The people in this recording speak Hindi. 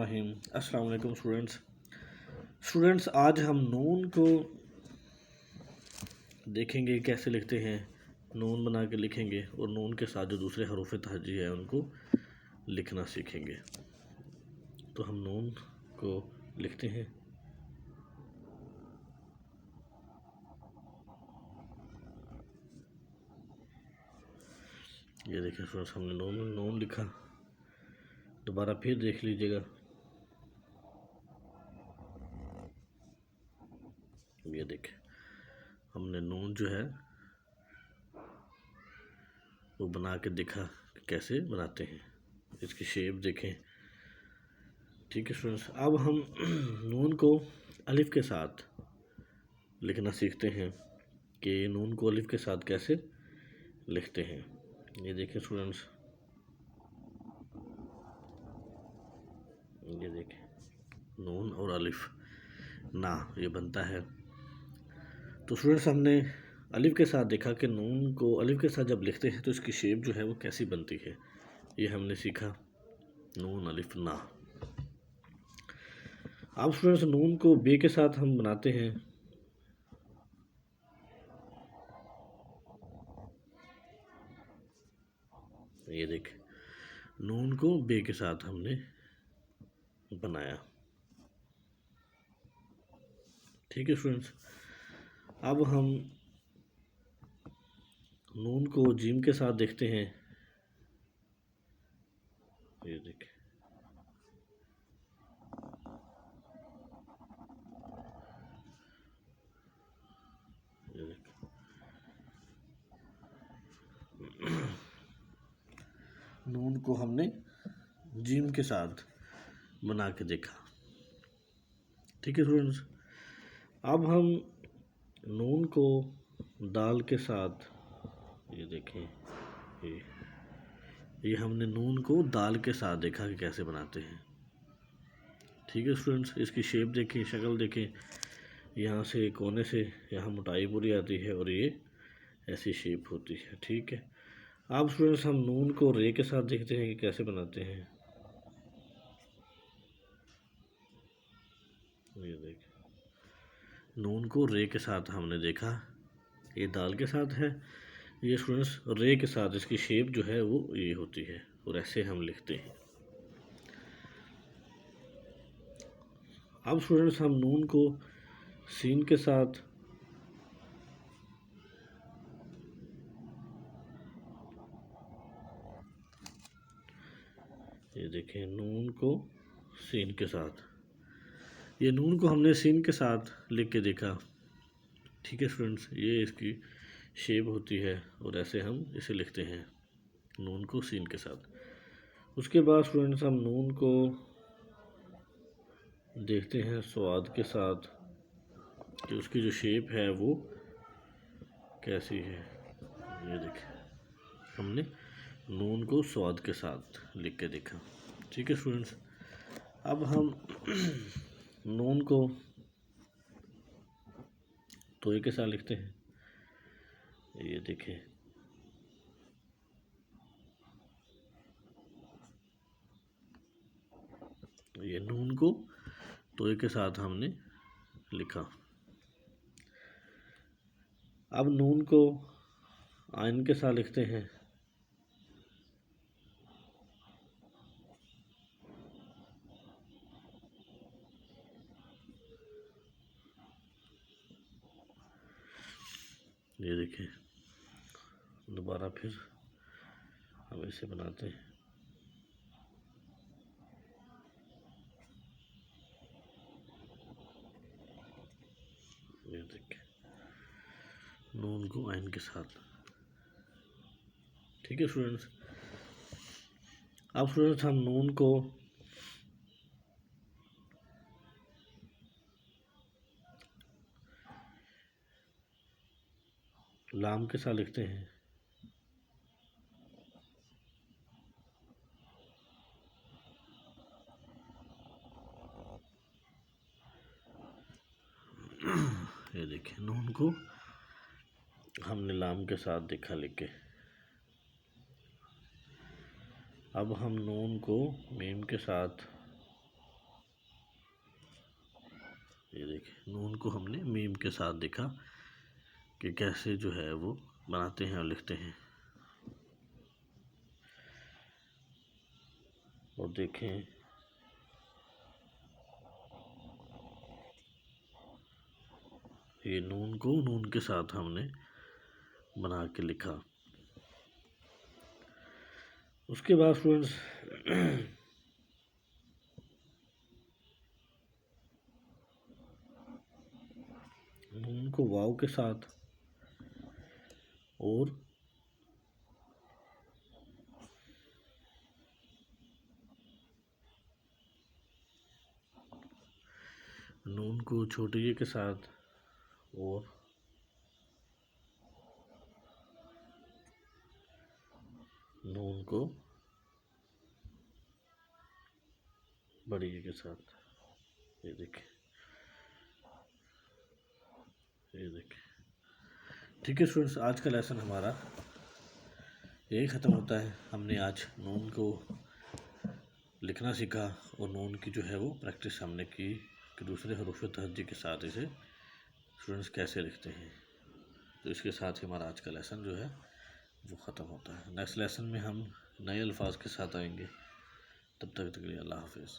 बिस्मिल्लाहिर्रहमानिर्रहीम। अस्सलाम वालेकुम स्टूडेंट्स, आज हम नून को देखेंगे कैसे लिखते हैं। नून बना के लिखेंगे और नून के साथ जो दूसरे हरूफ तहजी है उनको लिखना सीखेंगे। तो हम नून को लिखते हैं। ये देखिए स्टूडेंट्स, हमने नून लिखा। दोबारा फिर देख लीजिएगा। ये देखें, हमने नून जो है वो बना के देखा कि कैसे बनाते हैं। इसकी शेप देखें। ठीक है स्टूडेंट्स, अब हम नून को अलिफ के साथ लिखना सीखते हैं कि नून को अलिफ के साथ कैसे लिखते हैं। ये देखें स्टूडेंट्स, ये देखें नून और अलिफ ना ये बनता है। तो स्टूडेंट्स, हमने अलिफ के साथ देखा कि नून को अलिफ के साथ जब लिखते हैं तो इसकी शेप जो है वो कैसी बनती है। ये हमने सीखा, नून अलिफ ना। अब स्टूडेंट्स, नून को बे के साथ हम बनाते हैं। ये देखें, नून को बे के साथ हमने बनाया। ठीक है स्टूडेंट्स, अब हम नून को जीम के साथ देखते हैं। ये देखें, ये देखें नून को हमने जीम के साथ बना के देखा। ठीक है स्टूडेंट्स, अब हम नून को दाल के साथ, ये देखें, ये हमने नून को दाल के साथ देखा कि कैसे बनाते हैं। ठीक है स्टूडेंट्स, इसकी शेप देखें, शक्ल देखें। यहाँ से कोने से यहाँ मोटाई पूरी आती है और ये ऐसी शेप होती है। ठीक है, अब स्टूडेंट्स हम नून को रे के साथ देखते हैं कि कैसे बनाते हैं। ये देखें, नून को रे के साथ हमने देखा। ये दाल के साथ है, ये स्टूडेंट्स रे के साथ इसकी शेप जो है वो ये होती है और ऐसे हम लिखते हैं। अब स्टूडेंट्स हम नून को सीन के साथ, ये देखें, नून को सीन के साथ, ये नून को हमने सीन के साथ लिख के देखा। ठीक है स्टूडेंट्स, ये इसकी शेप होती है और ऐसे हम इसे लिखते हैं, नून को सीन के साथ। उसके बाद स्टूडेंट्स हम नून को देखते हैं स्वाद के साथ कि उसकी जो शेप है वो कैसी है। ये देखें, हमने नून को स्वाद के साथ लिख के देखा। ठीक है स्टूडेंट्स, अब हम नून को तोय के साथ लिखते हैं। ये देखें, ये नून को तोय के साथ हमने लिखा। अब नून को आइन के साथ लिखते हैं। ये देखें, दोबारा फिर हम इसे बनाते हैं। ये देखें, नून को आइन के साथ। ठीक है स्टूडेंट्स, अब स्टूडेंट्स हम नून को लाम के साथ लिखते हैं। ये देखिए, नून को हमने लाम के साथ देखा लिख के। अब हम नून को मीम के साथ ये देखिए नून को हमने मीम के साथ देखा कि कैसे जो है वो बनाते हैं और लिखते हैं। और देखें ये नून को नून के साथ हमने बना के लिखा। उसके बाद स्टूडेंट्स नून को वाव के साथ और नून को छोटे ये के साथ और नून को बड़ी ये के साथ। ये देखिए ये देखिए। ठीक है स्टूडेंट्स, आज का लेसन हमारा यही ख़त्म होता है। हमने आज नून को लिखना सीखा और नून की जो है वो प्रैक्टिस हमने की कि दूसरे हरूफ तहज्जी के साथ इसे स्टूडेंट्स कैसे लिखते हैं। तो इसके साथ ही हमारा आज का लेसन जो है वो ख़त्म होता है। नेक्स्ट लेसन में हम नए अल्फाज के साथ आएंगे। तब तक के लिए अल्लाह हाफिज़।